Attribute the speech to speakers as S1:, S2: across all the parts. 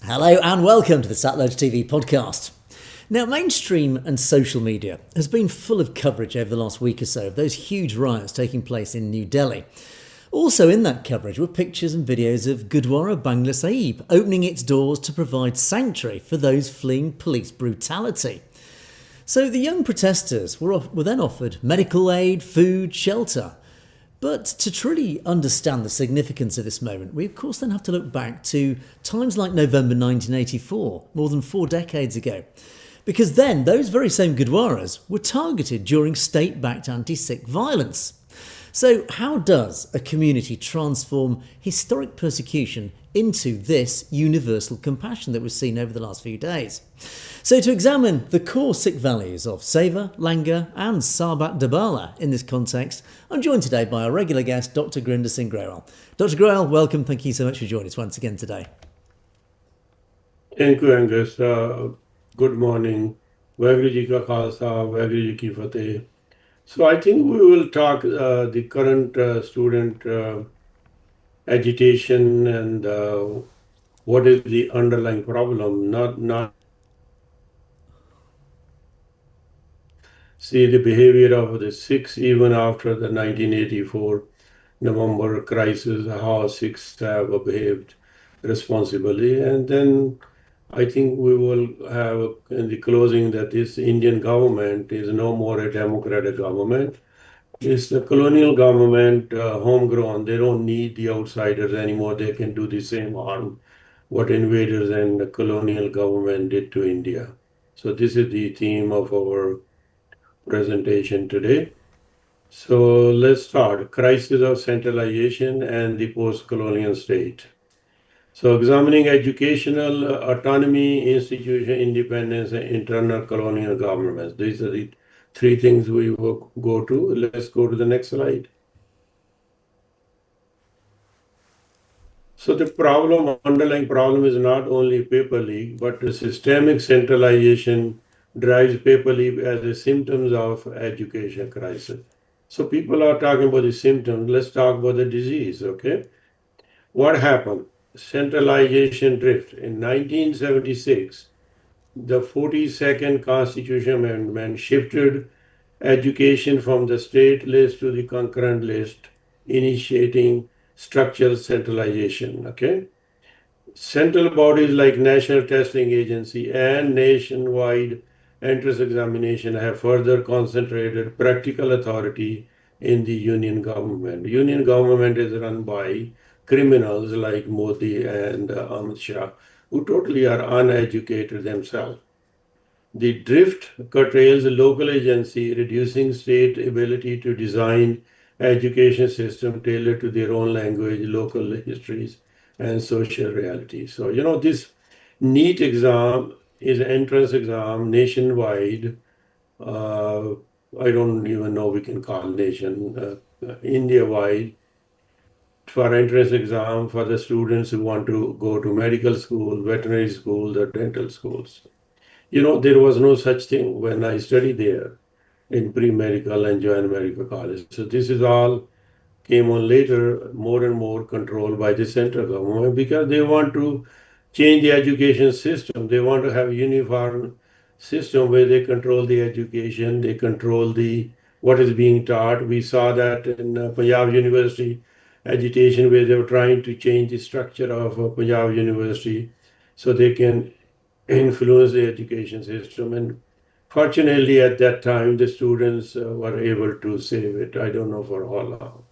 S1: Hello and welcome to the Satluj Podcast. Now, mainstream and social media has been full of coverage over the last week or so of those huge riots taking place in New Delhi. Also in that coverage were pictures and videos of Gurdwara Bangla Sahib opening its doors to provide sanctuary for those fleeing police brutality. So the young protesters were then offered medical aid, food, shelter. But to truly understand the significance of this moment, we of course then have to look back to times like November 1984, more than 4 decades ago. Because then those very same Gurdwaras were targeted during state-backed anti-Sikh violence. So how does a community transform historic persecution into this universal compassion that we've seen over the last few days? So to examine the core Sikh values of Seva, Langar and Sarbat da Bhala in this context, I'm joined today by our regular guest, Dr. Gurinder Singh Grewal. Dr. Grewal, welcome. Thank you so much for joining us once again today.
S2: Thank you, Angus. Good morning. Waheguru Ji Ka Khalsa, Waheguru Ji Ki Fateh. So I think we will talk the current student agitation and what is the underlying problem, not see the behavior of the Sikhs even after the 1984 November crisis, how Sikhs have behaved responsibly. And then I think we will have in the closing that this Indian government is no more a democratic government. It's the colonial government, homegrown. They don't need the outsiders anymore. They can do the same harm what invaders and the colonial government did to India. So this is the theme of our presentation today. So let's start. Crisis of centralization and the post-colonial state. So examining educational autonomy, institution independence, and internal colonial governments. These are the 3 things we will go to. Let's go to the next slide. So the underlying problem is not only paper leak, but the systemic centralization drives paper leak as a symptoms of education crisis. So people are talking about the symptoms. Let's talk about the disease, okay? What happened? Centralization drift. In 1976, the 42nd Constitution Amendment shifted education from the state list to the concurrent list, initiating structural centralization, okay? Central bodies like National Testing Agency and nationwide entrance examination have further concentrated practical authority in the union government. Union government is run by criminals like Modi and Amit Shah, who totally are uneducated themselves. The drift curtails the local agency, reducing state ability to design education system tailored to their own language, local histories, and social realities. So, this NEET exam is an entrance exam nationwide. I don't even know we can call nation, India-wide, for entrance exam for the students who want to go to medical school, veterinary schools, or dental schools. There was no such thing when I studied there in pre-medical and joint medical college. So this is all came on later, more and more controlled by the central government because they want to change the education system. They want to have a uniform system where they control the education, they control what is being taught. We saw that in Punjab University agitation where they were trying to change the structure of Punjab University so they can influence the education system. And fortunately, at that time, the students were able to save it. I don't know for how long.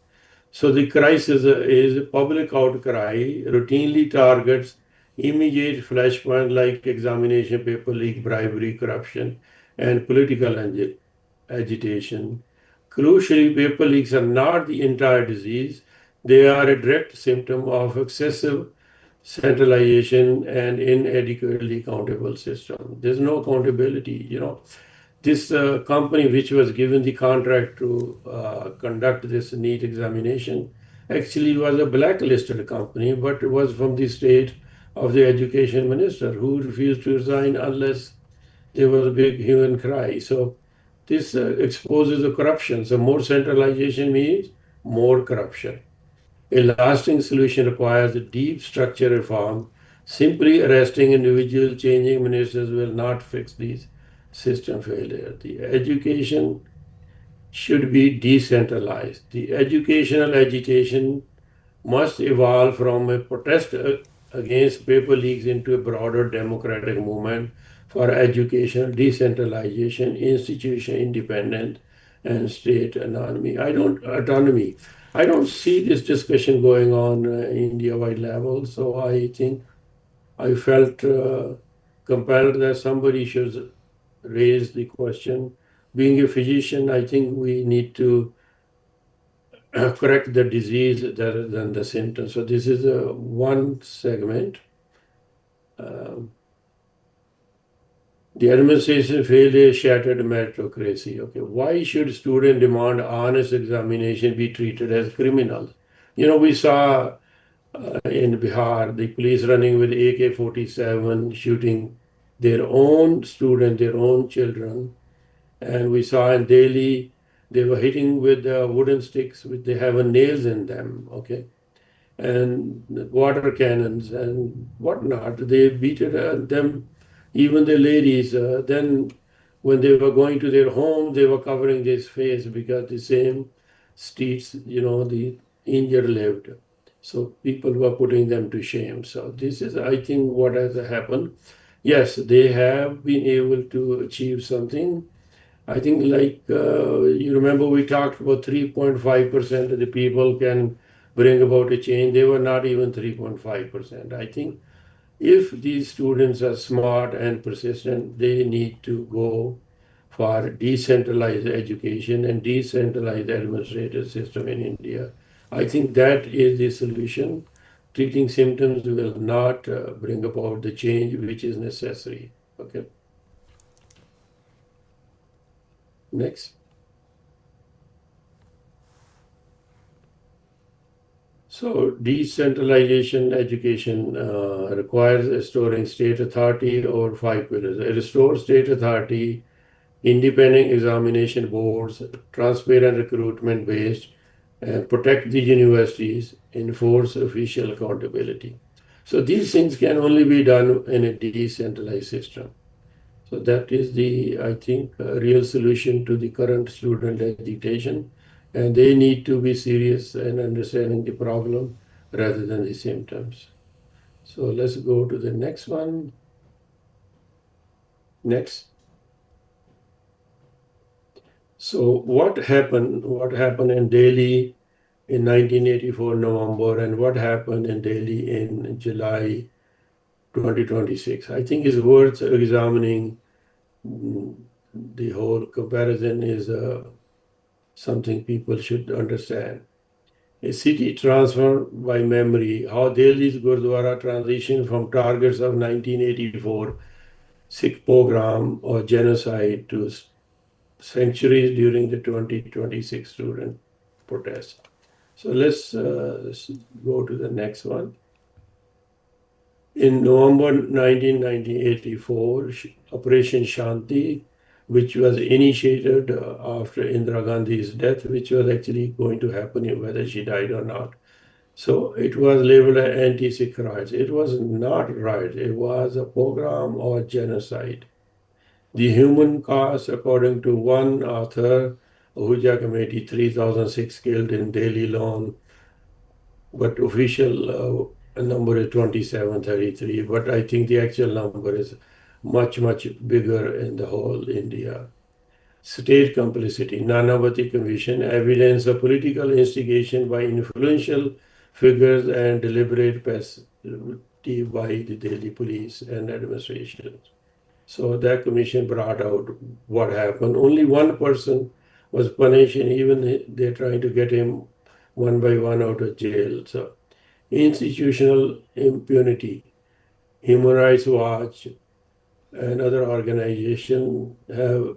S2: So the crisis is public outcry, routinely targets immediate flashpoint like examination paper leak, bribery, corruption, and political agitation. Crucially, paper leaks are not the entire disease. They are a direct symptom of excessive centralization and inadequately accountable system. There's no accountability, This company which was given the contract to conduct this NEET examination actually was a blacklisted company, but it was from the state of the education minister who refused to resign unless there was a big hue and cry. So this exposes the corruption. So more centralization means more corruption. A lasting solution requires a deep structural reform Simply arresting individuals, changing ministers will not fix these system failure. The education should be decentralized. The educational agitation must evolve from a protest against paper leaks into a broader democratic movement for educational decentralization, institution independence, and state autonomy. I don't see this discussion going on India-wide level, so I think I felt compelled that somebody should raise the question. Being a physician, I think we need to correct the disease rather than the symptoms. So this is one segment. Um, the administration failure shattered meritocracy. Okay, why should student demand honest examination be treated as criminals? We saw in Bihar the police running with AK-47, shooting their own students, their own children. And we saw in Delhi, they were hitting with wooden sticks, which they have nails in them, okay? And water cannons and whatnot. They beat them, even the ladies. Then, when they were going to their home, they were covering their face because the same streets, the injured lived. So people were putting them to shame. So this is, I think, what has happened. Yes, they have been able to achieve something. I think, like you remember, we talked about 3.5% of the people can bring about a change. They were not even 3.5%. I think if these students are smart and persistent, they need to go for decentralized education and decentralized administrative system in India. I think that is the solution. Treating symptoms will not bring about the change which is necessary. Okay. Next. So decentralization education requires restoring state authority over 5 pillars. Restore state authority, independent examination boards, transparent recruitment based, protect the universities, enforce official accountability. So these things can only be done in a decentralized system. So that is the, I think, real solution to the current student agitation. And they need to be serious in understanding the problem rather than the symptoms. So let's go to the next one. Next. So what happened? What happened in Delhi in 1984 November, and what happened in Delhi in July 2026? I think is worth examining. The whole comparison is something people should understand. A city transformed by memory, how Delhi's Gurdwara transitioned from targets of 1984 Sikh pogrom or genocide to sanctuaries during the 2026 student protest. So let's go to the next one. In November 1984, Operation Shanti, which was initiated after Indira Gandhi's death, which was actually going to happen whether she died or not. So it was labeled as anti-Sikh riots. It was not riot. It was a pogrom or genocide. The human cost, according to one author, Ahuja Committee, 3,006 killed in Delhi alone, but official number is 2733. But I think the actual number is much, much bigger in the whole India. State complicity, Nanavati Commission, evidence of political instigation by influential figures and deliberate passivity by the Delhi police and administration. So that commission brought out what happened. Only one person was punished, and even they're trying to get him one by one out of jail. So institutional impunity, Human Rights Watch and other organizations have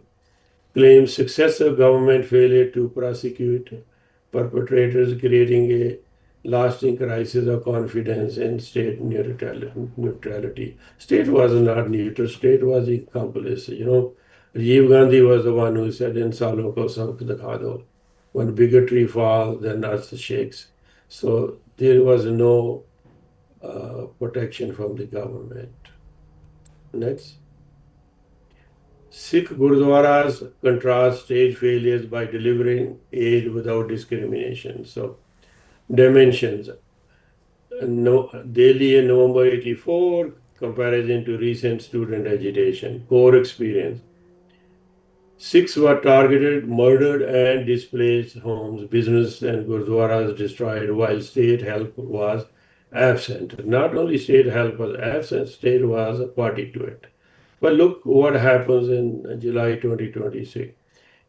S2: claimed successive government failure to prosecute perpetrators, creating a lasting crisis of confidence in state neutrality. State was not neutral, state was accomplice. Rajiv Gandhi was the one who said, in Salo ko sabk dikha do. When bigotry falls, then earth shakes. So there was no protection from the government. Next. Sikh Gurdwaras contrast state failures by delivering aid without discrimination. So, dimensions. No, Delhi in November 84, comparison to recent student agitation. Core experience. Sikhs were targeted, murdered, and displaced homes, business, and gurdwaras destroyed while state help was absent. Not only state help was absent, state was a party to it. But look what happens in July 2026.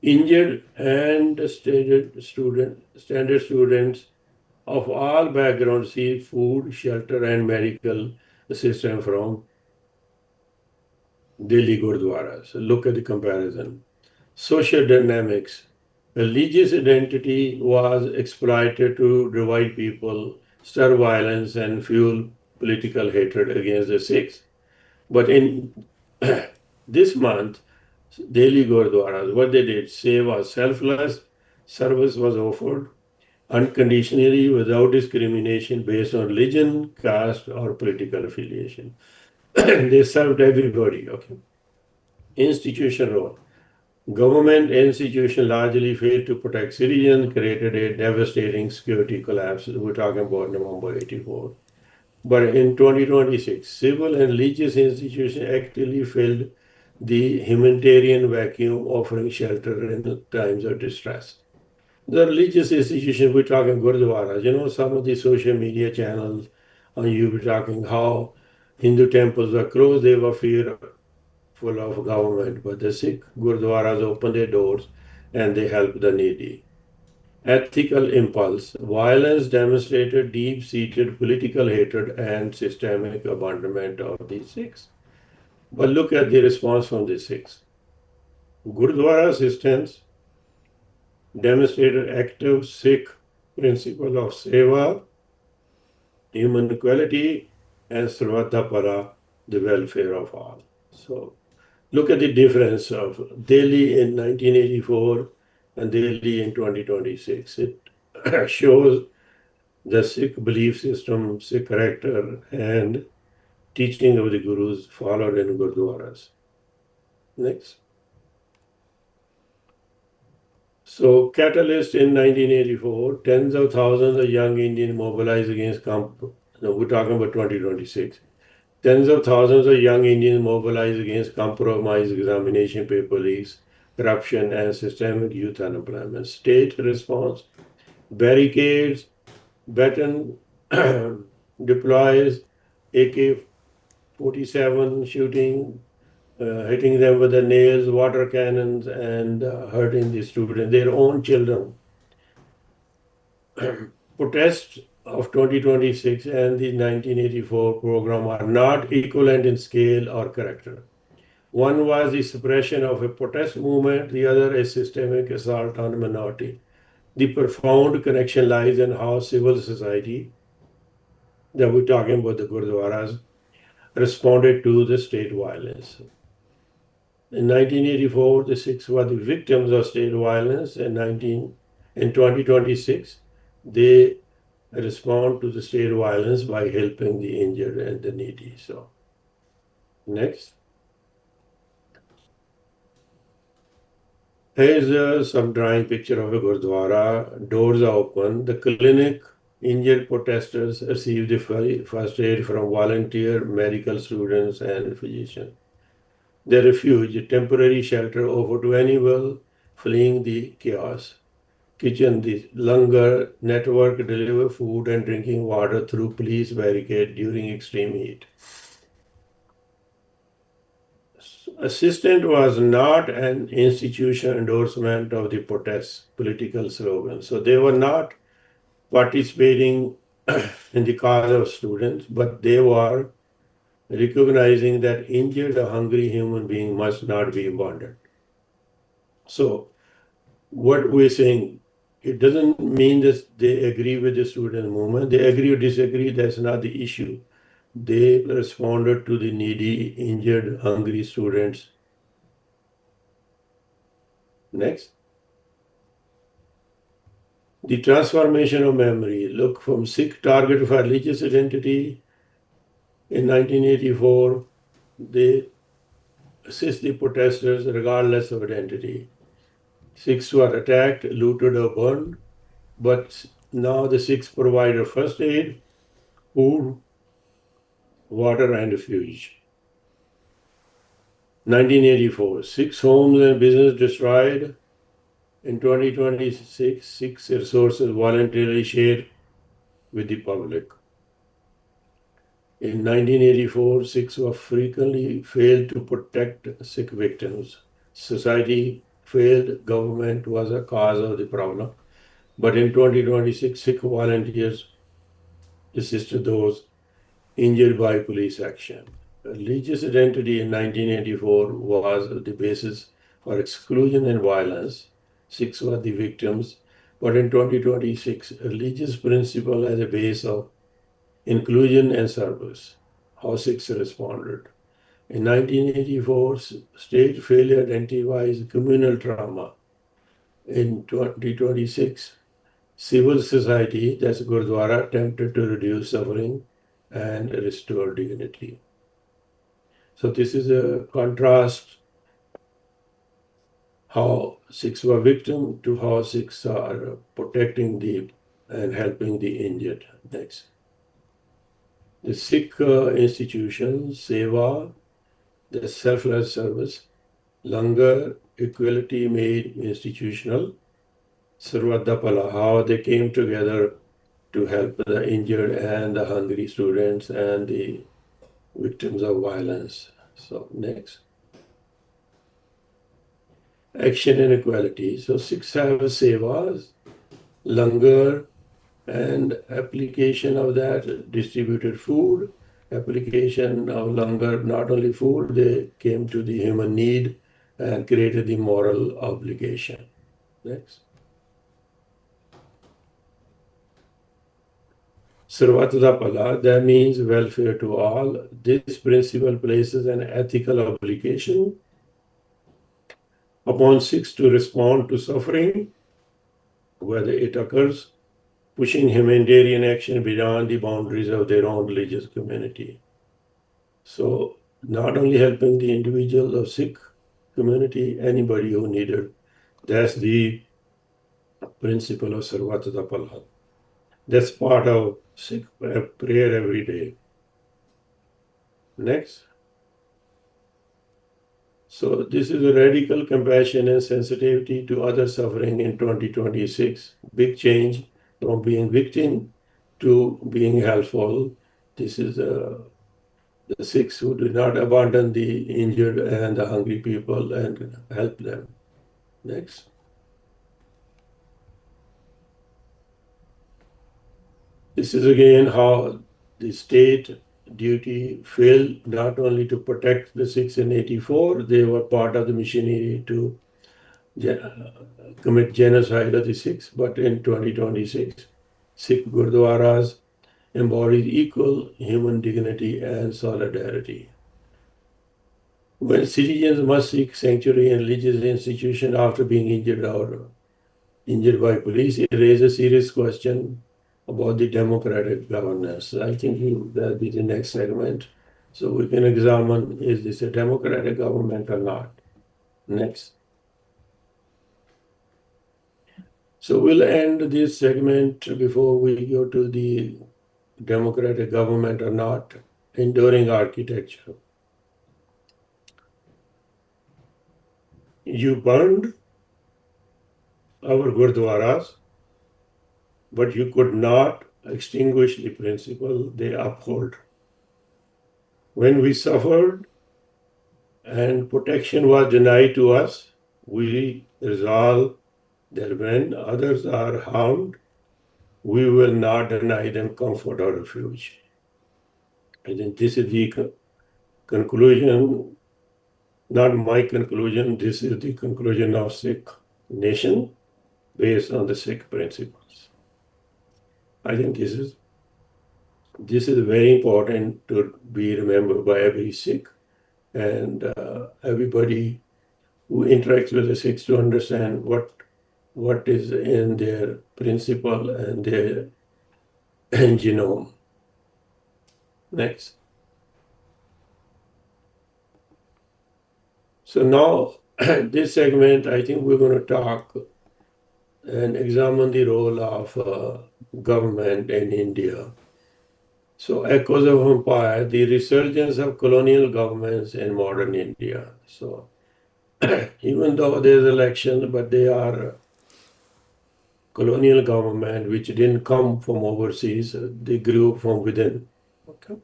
S2: Injured and standard students of all backgrounds see food, shelter, and medical assistance from Delhi Gurdwaras. Look at the comparison. Social dynamics. Religious identity was exploited to divide people, stir violence, and fuel political hatred against the Sikhs. But in this month, Delhi Gurdwaras, what they did, Seva, selfless service was offered unconditionally without discrimination based on religion, caste, or political affiliation. They served everybody. Okay. Institution role. Government institution largely failed to protect citizens, created a devastating security collapse. We're talking about November 84. But in 2026, civil and religious institutions actively filled the humanitarian vacuum, offering shelter in times of distress. The religious institutions, we're talking Gurdwaras, some of the social media channels on YouTube talking how Hindu temples were closed, they were fearful of government, but the Sikh Gurdwaras opened their doors and they helped the needy. Ethical impulse. Violence demonstrated deep-seated political hatred and systemic abandonment of the Sikhs. But look at the response from the Sikhs. Gurdwara assistants demonstrated active Sikh principle of Seva, human equality, and Sarbat da Bhala, the welfare of all. So look at the difference of Delhi in 1984 and Delhi in 2026. It shows the Sikh belief system, Sikh character, and teaching of the Gurus followed in Gurdwaras. Next. So, catalyst in 1984, tens of thousands of young Indians mobilized against we're talking about 2026. Tens of thousands of young Indians mobilized against compromised examination paper leaks, corruption, and systemic youth unemployment. State response, barricades, baton deploys, AK-47 shooting, hitting them with the nails, water cannons, and hurting the students, their own children. Protests of 2026 and the 1984 program are not equivalent in scale or character. One was the suppression of a protest movement, the other a systemic assault on a minority. The profound connection lies in how civil society, that we're talking about the Gurdwaras, responded to the state violence. In 1984, the Sikhs were the victims of state violence. In 2026, they respond to the state violence by helping the injured and the needy. So, next. Here's some drawing picture of a Gurdwara. Doors are open. The clinic, injured protesters receive the first aid from volunteer medical students and physicians. They refuge, a temporary shelter offered to anyone fleeing the chaos. Kitchen, the Langar network deliver food and drinking water through police barricade during extreme heat. Assistant was not an institution endorsement of the protest political slogan. So they were not participating in the cause of students, but they were recognizing that injured or hungry human being must not be abandoned. So what we're saying, it doesn't mean that they agree with the student movement. They agree or disagree, that's not the issue. They responded to the needy, injured, hungry students. Next. The transformation of memory. Look, from Sikh target for religious identity In 1984, they assist the protesters regardless of identity. Sikhs were attacked, looted, or burned, but now the Sikhs provided first aid, food, water, and refuge. 1984, Sikhs' homes and business destroyed. In 2026, Sikhs' resources voluntarily shared with the public. In 1984, Sikhs were frequently failed to protect Sikh victims. Society failed, government was a cause of the problem. But in 2026, Sikh volunteers assisted those injured by police action. Religious identity in 1984 was the basis for exclusion and violence. Sikhs were the victims. But in 2026, religious principle as a base of inclusion and service. How Sikhs responded. In 1984, state failure identifies communal trauma. In 2026, civil society, that's Gurdwara, attempted to reduce suffering and restore dignity. So this is a contrast how Sikhs were victim to how Sikhs are protecting the and helping the injured. Next. The Sikh institutions, Seva, the self-led service, Langar, equality made institutional, Sarbat da Bhala, how they came together to help the injured and the hungry students and the victims of violence. So next. Action and equality. So Sikhs have Sevas, Langar, and application of that distributed food, application of Langar, not only food, they came to the human need and created the moral obligation. Next. Sarbat da Bhala, that means welfare to all. This principle places an ethical obligation upon Sikhs to respond to suffering, whether it occurs, pushing humanitarian action beyond the boundaries of their own religious community. So not only helping the individuals of Sikh community, anybody who needed. That's the principle of Sarbat da Bhala. That's part of Sikh prayer every day. Next. So this is a radical compassion and sensitivity to other suffering in 2026. Big change from being victim to being helpful. This is the Sikhs who do not abandon the injured and the hungry people and help them. Next. This is again how the state duty failed not only to protect the Sikhs in 84, they were part of the machinery to commit genocide of the Sikhs, but in 2026, Sikh Gurdwaras embodied equal human dignity and solidarity. When citizens must seek sanctuary in religious institutions after being injured or injured by police, it raises a serious question about the democratic governance. I think that'll be the next segment. So we can examine, is this a democratic government or not? Next. So we'll end this segment before we go to the democratic government or not, enduring architecture. You burned our Gurdwaras, but you could not extinguish the principle they uphold. When we suffered and protection was denied to us, we resolved that when others are harmed, we will not deny them comfort or refuge. I think this is the conclusion, not my conclusion, this is the conclusion of Sikh nation based on the Sikh principles. I think this is very important to be remembered by every Sikh and everybody who interacts with the Sikhs to understand what is in their principle and their genome. Next. So now, this segment, I think we're going to talk and examine the role of government in India. So, echoes of empire, the resurgence of colonial governments in modern India. So, even though there's election, but they are colonial government which didn't come from overseas, they grew from within. Okay.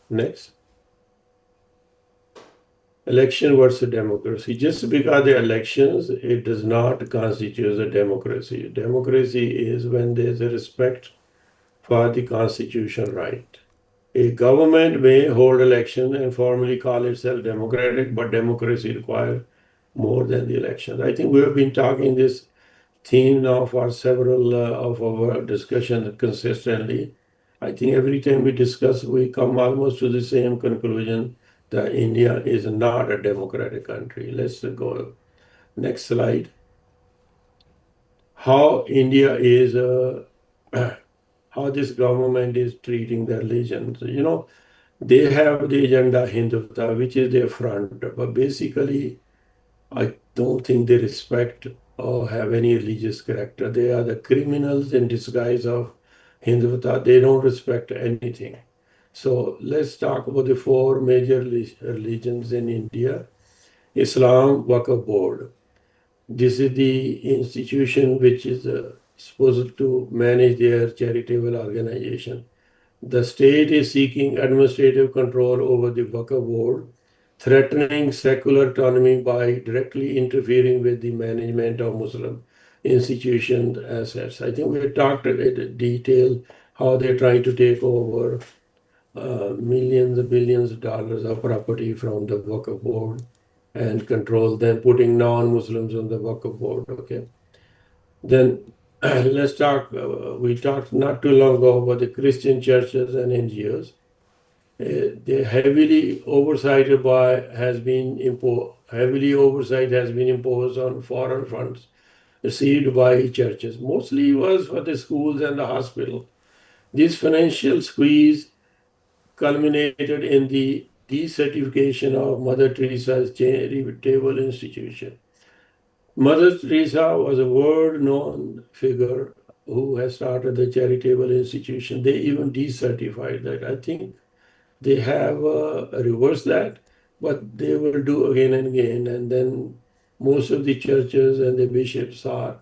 S2: Next. Election versus democracy. Just because the elections, it does not constitute a democracy. Democracy is when there's a respect for the constitutional right. A government may hold election and formally call itself democratic, but democracy requires more than the elections. I think we have been talking this theme now for several of our discussions consistently. I think every time we discuss, we come almost to the same conclusion that India is not a democratic country. Let's go. Next slide. How India is, how this government is treating the religion. So, they have the agenda Hindutva, which is their front, but basically, I don't think they respect or have any religious character. They are the criminals in disguise of Hindutva. They don't respect anything. So let's talk about the four major religions in India. Islam Waqf Board. This is the institution which is supposed to manage their charitable organization. The state is seeking administrative control over the Waqf Board, threatening secular autonomy by directly interfering with the management of Muslim institutions assets. I think we have talked in detail how they're trying to take over millions and billions of dollars of property from the Waqf Board and control them, putting non-Muslims on the Waqf Board. Okay. Then let's talk. We talked not too long ago about the Christian churches and NGOs. The heavily oversight has been imposed on foreign funds received by churches. Mostly was for the schools and the hospital. This financial squeeze culminated in the decertification of Mother Teresa's charitable institution. Mother Teresa was a world-known figure who has started the charitable institution. They even decertified that. I think they have reversed that, but they will do again and again. And then most of the churches and the bishops are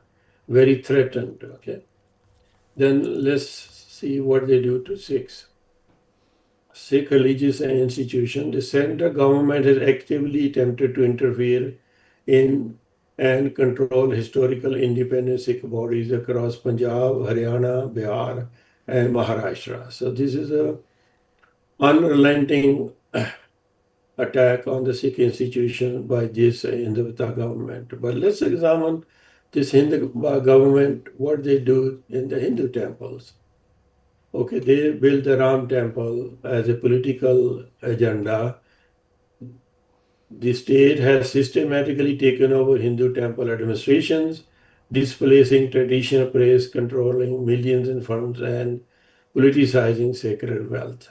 S2: very threatened. Okay. Then let's see what they do to Sikhs. Sikh religious institution. The central government has actively attempted to interfere in and control historical independent Sikh bodies across Punjab, Haryana, Bihar, and Maharashtra. So this is a unrelenting attack on the Sikh institution by this Hindutva government. But let's examine this Hindu government, what they do in the Hindu temples. Okay, they built the Ram temple as a political agenda. The state has systematically taken over Hindu temple administrations, displacing traditional praise, controlling millions in funds, and politicizing sacred wealth.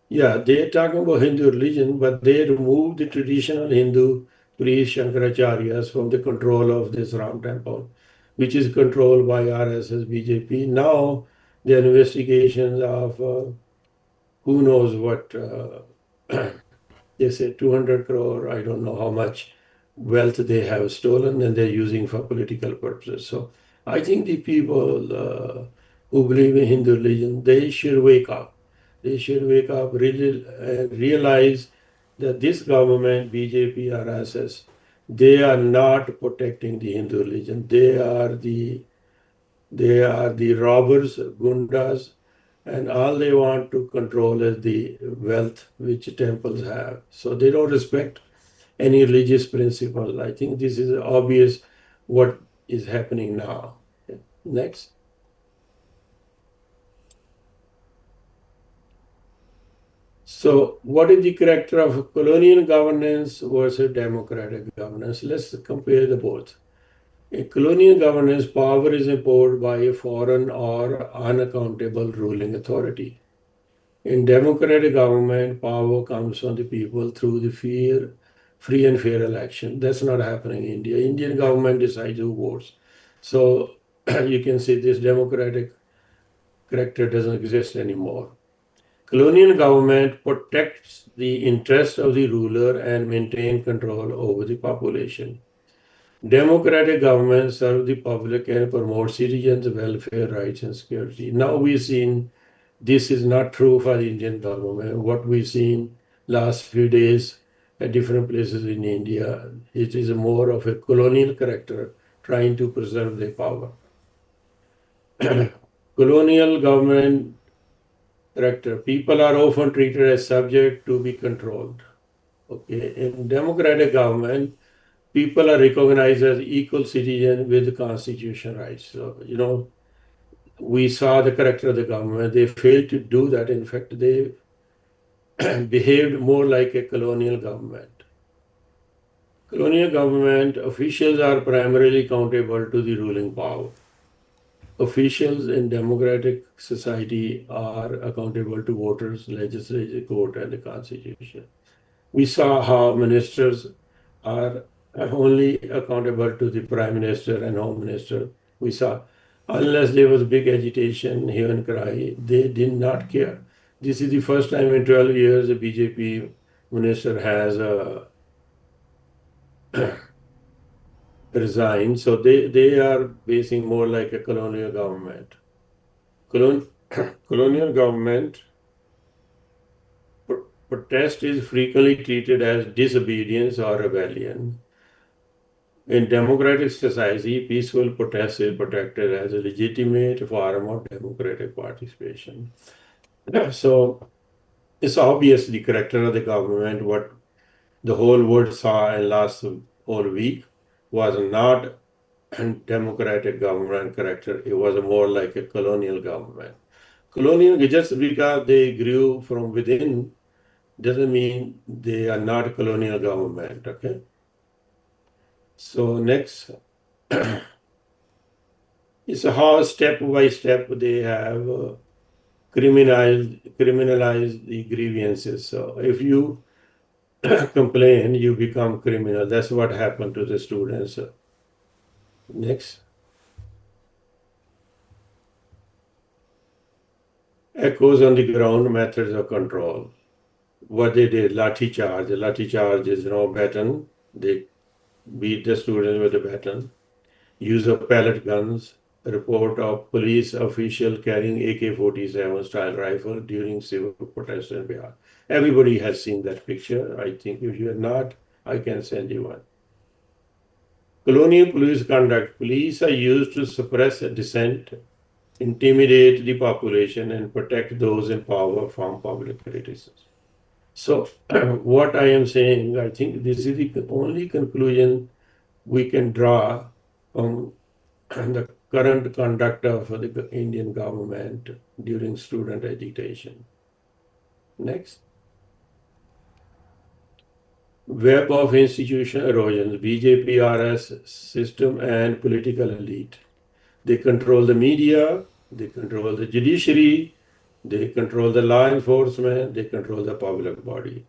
S2: Yeah, they're talking about Hindu religion, but they removed the traditional Hindu priest Shankaracharyas from the control of this Ram temple, which is controlled by RSS BJP. Now, the investigations of who knows what, they say 200 crore, I don't know how much wealth they have stolen and they're using for political purposes. So I think the people who believe in Hindu religion, they should wake up. They should wake up, really realize that this government, BJP, RSS, they are not protecting the Hindu religion. They are the robbers, gundas, and all they want to control is the wealth which temples have. So they don't respect any religious principles. I think this is obvious what is happening now. Next. So what is the character of colonial governance versus democratic governance? Let's compare the both. In colonial governance, power is imposed by a foreign or unaccountable ruling authority. In democratic government, power comes from the people through the free and fair election. That's not happening in India. Indian government decides who votes. So you can see this democratic character doesn't exist anymore. Colonial government protects the interests of the ruler and maintain control over the population. Democratic governments serve the public and promote citizens' welfare, rights, and security. Now we've seen this is not true for the Indian government. What we've seen last few days at different places in India, it is more of a colonial character trying to preserve their power. Colonial government character. People are often treated as subject to be controlled. Okay, in democratic government, people are recognized as equal citizens with constitutional rights. So, we saw the character of the government. They failed to do that. In fact, they behaved more like a colonial government. Colonial government officials are primarily accountable to the ruling power. Officials in democratic society are accountable to voters, legislature, court, and the constitution. We saw how ministers are only accountable to the prime minister and home minister. We saw, unless there was big agitation, hue and cry, they did not care. This is the first time in 12 years a BJP minister has resigned. So they are basing more like a colonial government. Colonial government protest is frequently treated as disobedience or rebellion. In democratic society, peaceful protest is protected as a legitimate form of democratic participation. So it's obvious the character of the government, what the whole world saw in last whole week was not a democratic government character. It was more like a colonial government. Colonial, just because they grew from within doesn't mean they are not a colonial government, okay? So next is how step by step they have criminalized the grievances. So if you complain, you become criminal. That's what happened to the students. Next. Echoes on the ground, methods of control. What they did, lathi charge. Lathi charge is baton. They beat the students with a baton. Use of pellet guns. Report of police official carrying AK-47 style rifle during civil protest in Bihar. Everybody has seen that picture. I think if you have not, I can send you one. Colonial police conduct. Police are used to suppress dissent, intimidate the population, and protect those in power from public criticism. So what I am saying, I think this is the only conclusion we can draw from the current conduct of the Indian government during student agitation. Next. Web of institution erosions, BJP, RS system and political elite. They control the media, they control the judiciary, they control the law enforcement, they control the public body.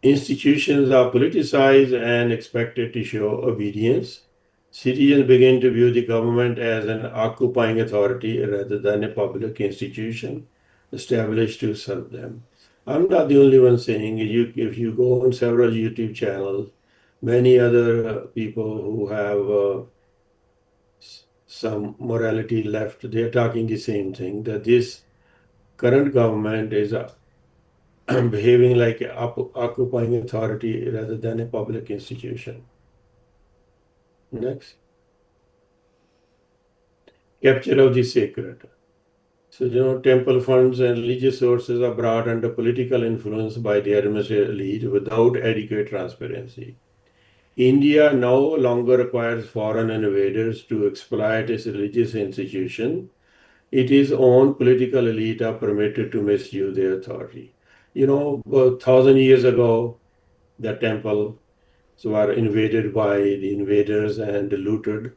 S2: Institutions are politicized and expected to show obedience. Citizens begin to view the government as an occupying authority rather than a public institution established to serve them. I'm not the only one saying it. If you go on several YouTube channels, many other people who have some morality left, they're talking the same thing, that this current government is behaving like an occupying authority rather than a public institution. Next. Capture of the sacred. So, temple funds and religious sources are brought under political influence by the administrative elite without adequate transparency. India no longer requires foreign invaders to exploit its religious institution. Its own political elite are permitted to misuse their authority. 1,000 years ago, the temples were invaded by the invaders and looted.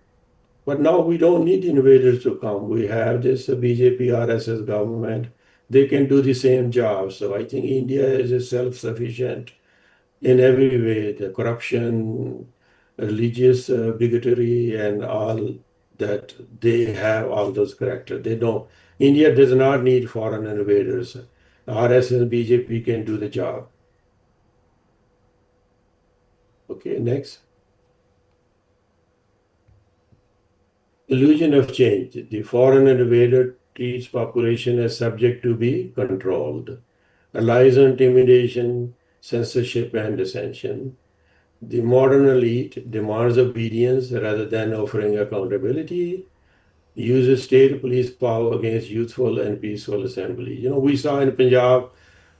S2: But now we don't need invaders to come. We have this BJP, RSS government. They can do the same job. So I think India is a self-sufficient in every way, the corruption, religious bigotry, and all that. They have all those characters. They don't. India does not need foreign invaders. RSS and BJP can do the job. Okay, next. Illusion of change. The foreign invader treats population as subject to be controlled. Relies on intimidation, censorship, and dissension. The modern elite demands obedience rather than offering accountability, uses state police power against youthful and peaceful assembly. We saw in Punjab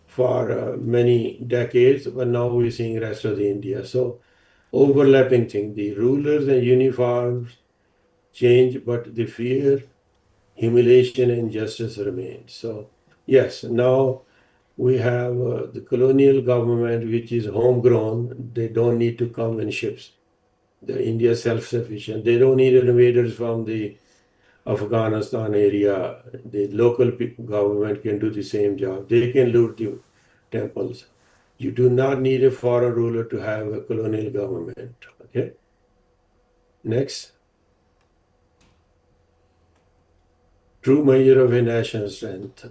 S2: for many decades, but now we're seeing rest of the India. So overlapping thing, the rulers and uniforms change, but the fear, humiliation, and injustice remain. So yes, now we have the colonial government, which is homegrown. They don't need to come in ships. The India is self-sufficient. They don't need invaders from the Afghanistan area. The local government can do the same job. They can loot the temples. You do not need a foreign ruler to have a colonial government. Okay. Next. True measure of a national strength.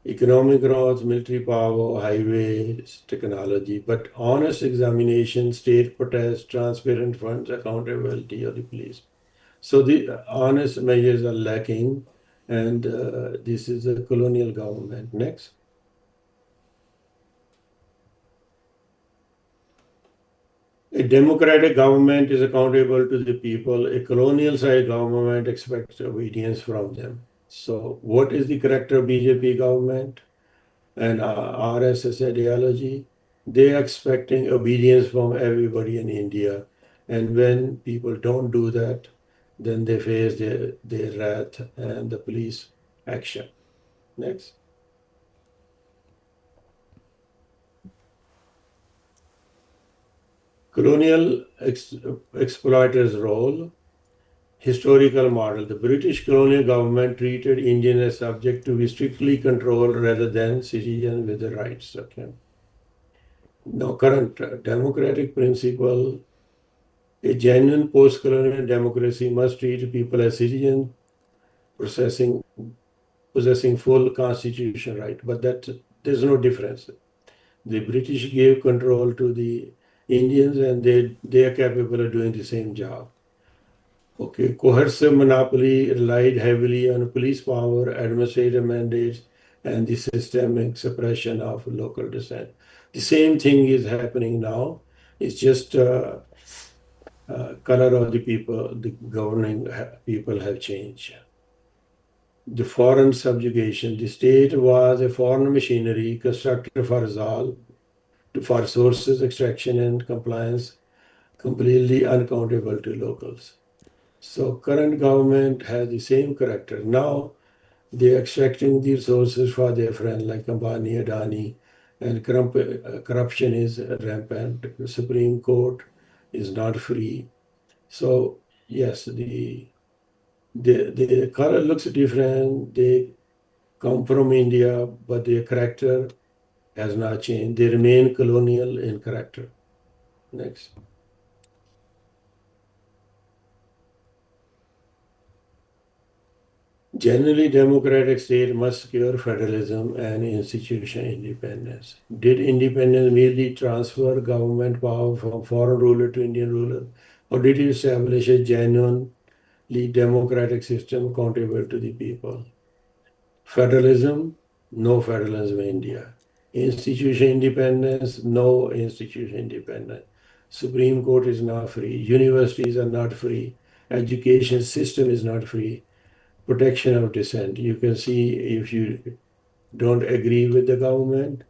S2: Economic growth, military power, highways, technology, but honest examination, state protest, transparent funds, accountability of the police. So the honest measures are lacking, and this is a colonial government. Next. A democratic government is accountable to the people. A colonial-side government expects obedience from them. So what is the character of BJP government and RSS ideology? They are expecting obedience from everybody in India. And when people don't do that, then they face their wrath and the police action. Next. Colonial exploiters' role. Historical model. The British colonial government treated Indians as subject to be strictly controlled rather than citizens with the rights. Okay. Now, current democratic principle. A genuine post-colonial democracy must treat people as citizens, possessing full constitutional right. But there's no difference. The British gave control to the Indians, and they are capable of doing the same job. Okay, coercive monopoly relied heavily on police power, administrative mandates, and the systemic suppression of local dissent. The same thing is happening now. It's just color of the people, the governing people have changed. The foreign subjugation. The state was a foreign machinery constructed for sources, extraction, and compliance, completely unaccountable to locals. So current government has the same character. Now they're extracting the resources for their friends like Ambani, Adani, and corruption is rampant. The Supreme Court is not free. So yes, the color looks different. They come from India, but their character has not changed. They remain colonial in character. Next. Generally, democratic state must secure federalism and institution independence. Did independence merely transfer government power from foreign ruler to Indian ruler, or did it establish a genuinely democratic system accountable to the people? Federalism, no federalism in India. Institution independence, no institution independence. Supreme Court is not free. Universities are not free. Education system is not free. Protection of dissent. You can see if you don't agree with the government,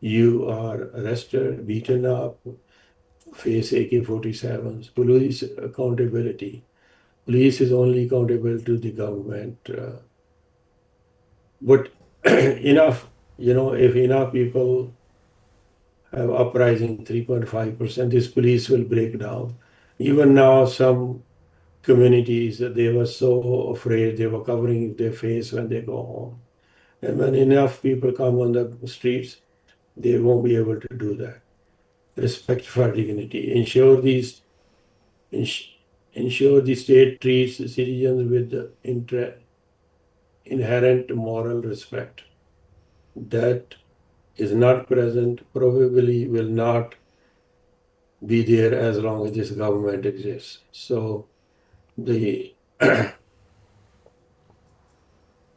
S2: you are arrested, beaten up, face AK-47s. Police accountability. Police is only accountable to the government. But enough, if enough people have uprising 3.5%, this police will break down. Even now, some communities, they were so afraid, they were covering their face when they go home. And when enough people come on the streets, they won't be able to do that. respect for dignity, ensure ensure the state treats citizens with inherent moral respect. That is not present, probably will not be there as long as this government exists. So the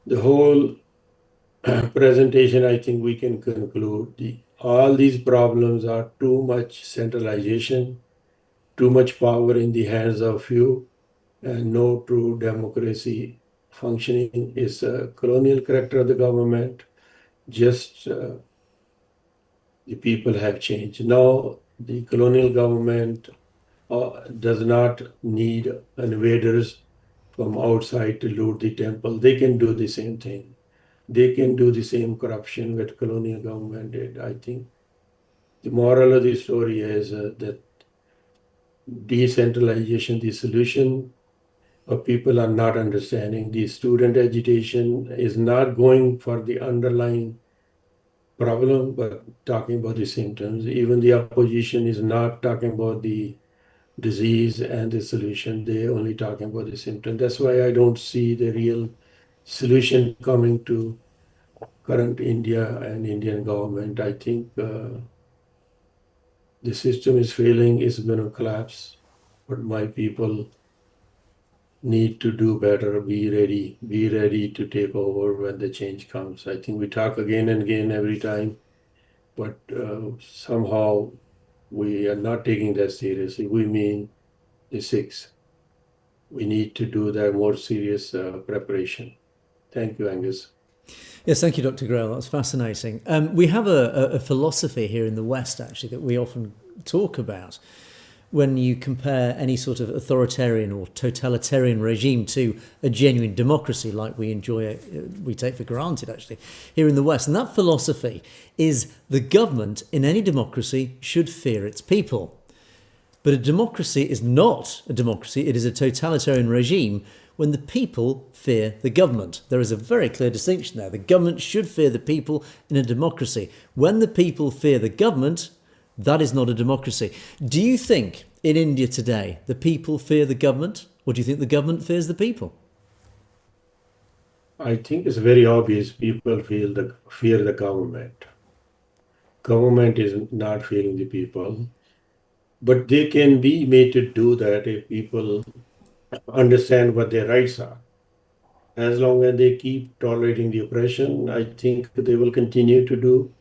S2: the whole presentation, I think we can conclude all these problems are too much centralization, too much power in the hands of few, and no true democracy functioning. Is a colonial character of the government. Just the people have changed. Now the colonial government does not need invaders from outside to loot the temple. They can do the same thing. They can do the same corruption that colonial government did. I think the moral of the story is that decentralization, the solution, but people are not understanding. The student agitation is not going for the underlying problem, but talking about the symptoms. Even the opposition is not talking about the disease and the solution. They're only talking about the symptom. That's why I don't see the real solution coming to current India and Indian government. I think the system is failing, it's going to collapse. But my people need to do better, be ready to take over when the change comes. I think we talk again and again every time, but somehow we are not taking that seriously. We mean the Sikhs. We need to do that more serious preparation. Thank you, Angus.
S1: Yes, thank you, Dr. Grail. That's fascinating. We have a philosophy here in the West, actually, that we often talk about when you compare any sort of authoritarian or totalitarian regime to a genuine democracy like we enjoy, we take for granted, actually, here in the West. And that philosophy is the government in any democracy should fear its people. But a democracy is not a democracy, it is a totalitarian regime when the people fear the government. There is a very clear distinction there. The government should fear the people in a democracy. When the people fear the government, that is not a democracy. Do you think in India today the people fear the government, or do you think the government fears the people?
S2: I think it's very obvious people fear the government. Government is not fearing the people, but they can be made to do that if people understand what their rights are. As long as they keep tolerating the oppression, I think they will continue to do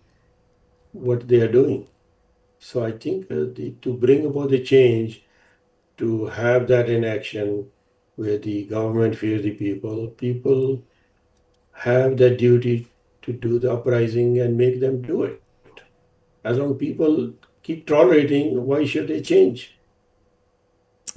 S2: what they are doing. So I think to bring about the change, to have that in action where the government fears the people have that duty to do the uprising and make them do it. As long as people keep tolerating, why should they change?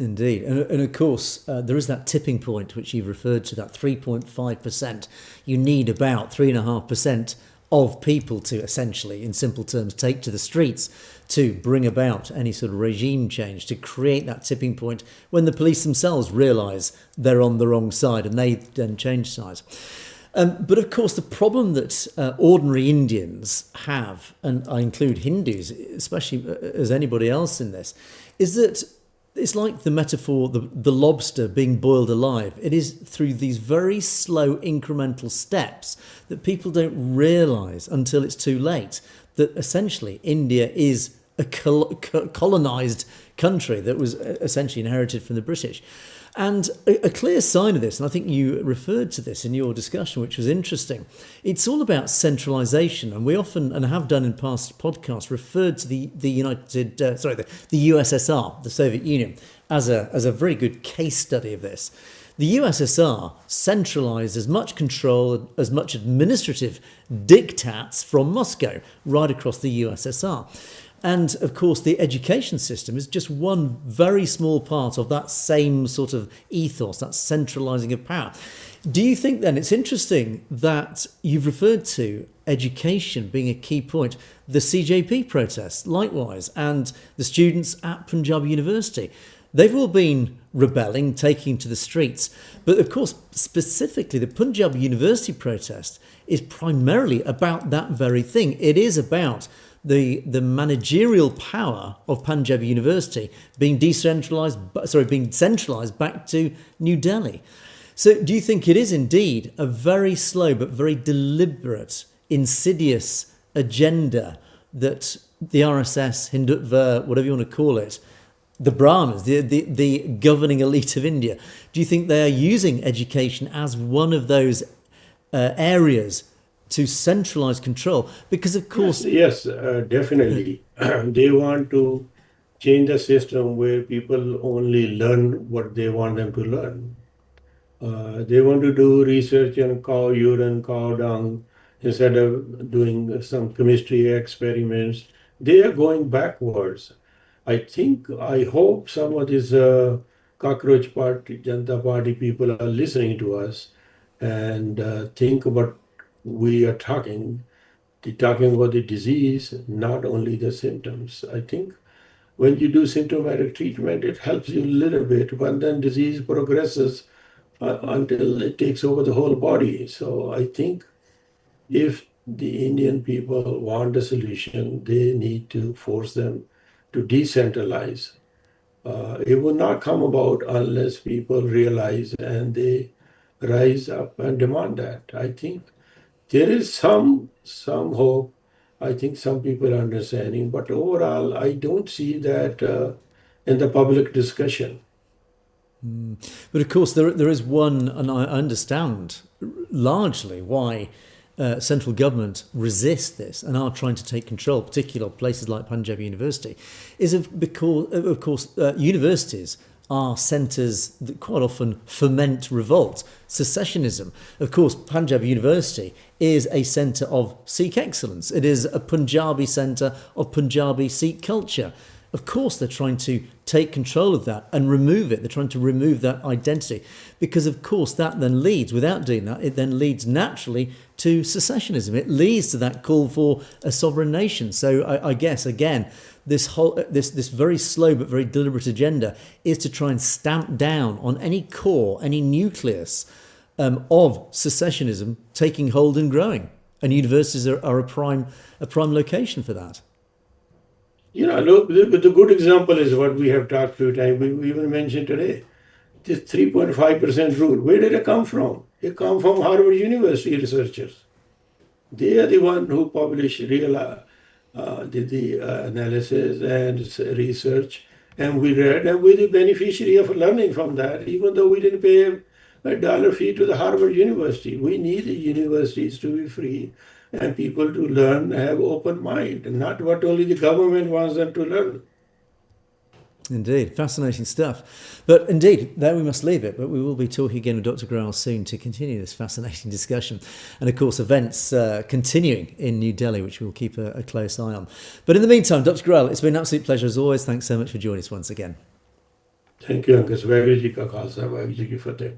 S1: Indeed. And of course, there is that tipping point which you've referred to, that 3.5%. You need about 3.5% of people to essentially, in simple terms, take to the streets to bring about any sort of regime change, to create that tipping point when the police themselves realise they're on the wrong side and they then change sides. But of course, the problem that ordinary Indians have, and I include Hindus, especially as anybody else in this, is that it's like the metaphor, the lobster being boiled alive. It is through these very slow incremental steps that people don't realise until it's too late that essentially India is a colonised country that was essentially inherited from the British. And a clear sign of this, and I think you referred to this in your discussion, which was interesting, it's all about centralisation. And we often, and have done in past podcasts, referred to the USSR, the Soviet Union, as a very good case study of this. The USSR centralised as much control, as much administrative diktats from Moscow right across the USSR. And of course, the education system is just one very small part of that same sort of ethos, that centralising of power. Do you think then it's interesting that you've referred to education being a key point? The CJP protests, likewise, and the students at Punjab University, they've all been rebelling, taking to the streets. But of course, specifically, the Punjab University protest is primarily about that very thing. It is about the managerial power of Punjab University being centralised back to New Delhi. So do you think it is indeed a very slow but very deliberate, insidious agenda that the RSS, Hindutva, whatever you want to call it, the Brahmins, the governing elite of India, do you think they are using education as one of those areas to centralise control? Because of course...
S2: Yes, definitely. They want to change the system where people only learn what they want them to learn. They want to do research on cow urine, cow dung, instead of doing some chemistry experiments. They are going backwards. I hope some of these cockroach party, Janata Party people are listening to us and think about we are talking about the disease, not only the symptoms. I think when you do symptomatic treatment, it helps you a little bit, but then disease progresses until it takes over the whole body. So I think if the Indian people want a solution, they need to force them to decentralize. It will not come about unless people realize and they rise up and demand that. I think there is some hope. I think some people are understanding, but overall, I don't see that in the public discussion.
S1: But of course, there is one, and I understand largely why central government resist this and are trying to take control, particularly of places like Punjab University, because, of course, universities are centres that quite often foment revolt, secessionism. Of course, Punjab University is a centre of Sikh excellence. It is a Punjabi centre of Punjabi Sikh culture. Of course, they're trying to take control of that and remove it. They're trying to remove that identity because, of course, that then leads, without doing that, it then leads naturally to secessionism. It leads to that call for a sovereign nation. So I guess, again, this very slow but very deliberate agenda is to try and stamp down on any core, any nucleus of secessionism taking hold and growing. And universities are a prime location for that.
S2: Look, the good example is what we have talked a few times. We even mentioned today, this 3.5% rule. Where did it come from? It come from Harvard University researchers. They are the one who published did the analysis and research, and we read, and we're the beneficiary of learning from that, even though we didn't pay a dollar fee to the Harvard University. We need the universities to be free and people to learn, have open mind, and not what only the government wants them to learn.
S1: Indeed, fascinating stuff. But indeed, there we must leave it. But we will be talking again with Dr. Grau soon to continue this fascinating discussion. And of course, events continuing in New Delhi, which we'll keep a close eye on. But in the meantime, Dr. Grau, it's been an absolute pleasure as always. Thanks so much for joining us once again.
S2: Thank you, Angus. Vaheguru Ji ka Khalsa, Vaheguru Ji ki Fateh.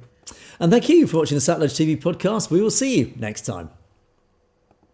S1: And thank you for watching the Satluj TV podcast. We will see you next time.